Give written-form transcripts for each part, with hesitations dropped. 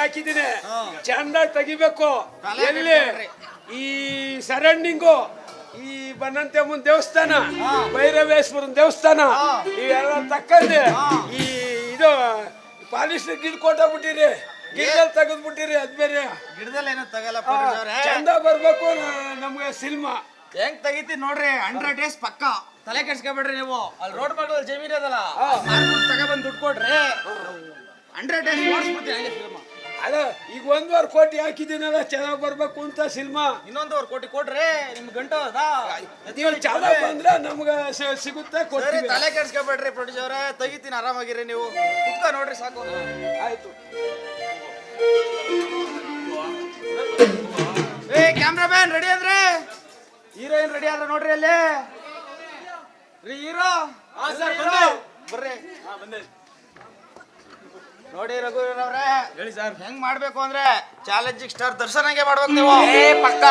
ಹಾಕಿದ್ದೀನಿ, ಚಂದಾಗಿ ತೆಗಿಬೇಕು. ಎಲ್ಲಿ ಈ ಸರೌಂಡಿಂಗು, ಈ ಬನ್ನಂತೆಮ್ಮನ ದೇವಸ್ಥಾನ, ಭೈರವೇಶ್ವರನ ದೇವಸ್ಥಾನ ಇವೆಲ್ಲ ತಕ್ಕಂಡು ಈ ಇದು ಪಾಲಿಶ್ ಗಿಡ ಕೊಟ್ಟಾಗ್ಬಿಟ್ಟಿರಿ, ಗಿಡದಲ್ಲಿ ತೆಗೆದ್ಬಿಟ್ಟಿರಿ. ಅದ್ ಬೇರೆ ಗಿಡದಲ್ಲಿ ಏನೋ ತಗಲ್ಲ, ಚಂದ ಬರ್ಬೇಕು ನಮ್ಗೆ ಸಿನಿಮಾ. ಹೆಂಗ್ ತೆಗಿತೀನಿ ನೋಡ್ರಿ, 100 ಡೇಸ್ ಪಕ್ಕ. ತಲೆ ಕೆಡ್ಸ್ಕೊಬೇಡ್ರಿ ನೀವು. ಅಲ್ಲಿ ರೋಡ್ ಮಗಲ್ ಜಮೀನ್ ಅದಲ್ಲ, ತಗೊಬಂದು ದುಡ್ಡು ಕೊಡ್ರಿ, 100 ಡೇಸ್ ನೋಡ್ಸ್ಬಿಡ್ತೀನಿ ಹಂಗೆ ಫಿಲ್ಮ್. ಅದ ಈಗ 1.5 ಕೋಟಿ ಹಾಕಿದ್ದೀನಲ್ಲ, ಚೆನ್ನಾಗ್ ಬರ್ಬೇಕು ಅಂತ ಸಿನಿಮಾ. 1.5 ಕೋಟಿ ಕೊಡ್ರಿ, ನಿಮ್ ಗಂಟು ನೀವು ಚೆನ್ನಾಗ್ ಬಂದ್ರೆ ನಮ್ಗ ಸಿಗುತ್ತೆ, ಕೊಡ್ತೀವಿ. ತಲೆ ಕೆಡ್ಸ್ಕೊಬೇಡ್ರಿ ಪ್ರೊಡ್ಯೂಸರ್ ಅವರೇ, ತೆಗಿತೀನಿ ಆರಾಮಾಗಿರಿ. ನೀವು ಕುತ್ಕ ನೋಡ್ರಿ ಸಾಕು. ಆಯ್ತು. ಏ ಕ್ಯಾಮ್ರಾಮನ್ ರೆಡಿ ಅಂದ್ರೆ, ಹೀರೋಯಿನ್ ರೆಡಿ ಆದ್ರೆ ನೋಡ್ರಿ ಅಲ್ಲಿ. ಹೀರೋ ಬರ್ರಿ. ನೋಡಿ ರಘುವೀರವ್ರೆ, ಹೇಳಿ ಸರ್. ಹೆಂಗ್ ಮಾಡ್ಬೇಕು ಅಂದ್ರೆ ಚಾಲೆಂಜಿಂಗ್ ಸ್ಟಾರ್ ದರ್ಶನಂಗೆ ಮಾಡ್ಬೇಕು ನೀವು. ಪಕ್ಕ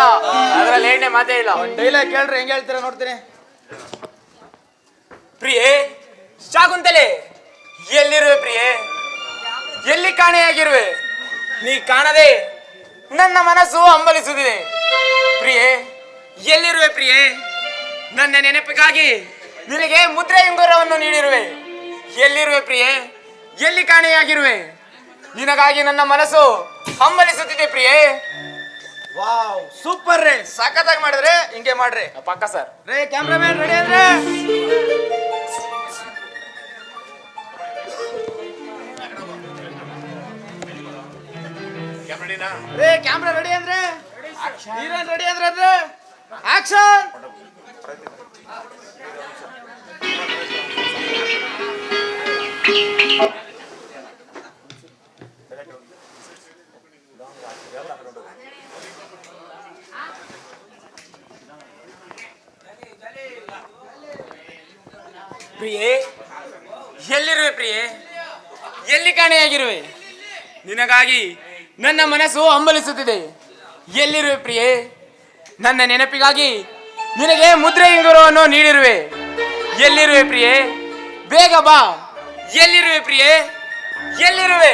ಅದ್ರಲ್ಲಿ ಏನೇ ಮಾತೇ ಇಲ್ಲ. ಡೈಲಾಗ್ ಕೇಳ್ರಿ, ಹೆಂಗ್ ಹೇಳ್ತೀರಾ ನೋಡ್ತೀನಿ. ಪ್ರಿಯೆ ಶಾಕುಂತಲೆ, ಎಲ್ಲಿರುವೆ ಪ್ರಿಯೆ, ಎಲ್ಲಿ ಕಾಣೆಯಾಗಿರುವೆ? ನೀ ಕಾಣದೆ ನನ್ನ ಮನಸ್ಸು ಹಂಬಲಿಸುತ್ತಿದೆ. ಪ್ರಿಯೆ ಎಲ್ಲಿರುವೆ ಪ್ರಿಯೆ, ನನ್ನ ನೆನಪಿಗಾಗಿ ನಿನಗೆ ಮುದ್ರೆ ಉಂಗುರವನ್ನು ನೀಡಿರುವೆ. ಎಲ್ಲಿರುವೆ ಪ್ರಿಯೆ, ಎಲ್ಲಿ ಕಾಣೆಯಾಗಿರುವೆ? ನಿನಗಾಗಿ ನನ್ನ ಮನಸ್ಸು ಹಂಬಲಿಸುತ್ತಿದೆ ಪ್ರಿಯೆ. ವಾವ್, ಸೂಪರ್ ರೀ, ಸಖತ್ತಾಗಿ ಮಾಡಿದ್ರೆ. ಹಿಂಗೆ ಮಾಡ್ರಿ ಪಕ್ಕ ಸರ್. ರೇ ಕ್ಯಾಮ್ರಾಮನ್ ರೆಡಿ ಅಂದ್ರೆ, ರೇ ಕ್ಯಾಮ್ರಾ ರೆಡಿ ಅಂದ್ರೆ, ಹೀರೋಯಿನ್ ರೆಡಿ ಅಂದ್ರೆ ಆಕ್ಷನ್. ಪ್ರಿಯೆ ಎಲ್ಲಿರುವೆ ಪ್ರಿಯೆ, ಎಲ್ಲಿ ಕಾಣೆಯಾಗಿರುವೆ? ನಿನಗಾಗಿ ನನ್ನ ಮನಸ್ಸು ಹಂಬಲಿಸುತ್ತಿದೆ. ಎಲ್ಲಿರುವೆ ಪ್ರಿಯೆ, ನನ್ನ ನೆನಪಿಗಾಗಿ ನಿನಗೆ ಮುದ್ರೆ ಉಂಗುರವನ್ನು ನೀಡಿರುವೆ. ಎಲ್ಲಿರುವೆ ಪ್ರಿಯೆ, ಬೇಗ ಬಾ. ಎಲ್ಲಿರುವೆ ಪ್ರಿಯೆ, ಎಲ್ಲಿರುವೆ?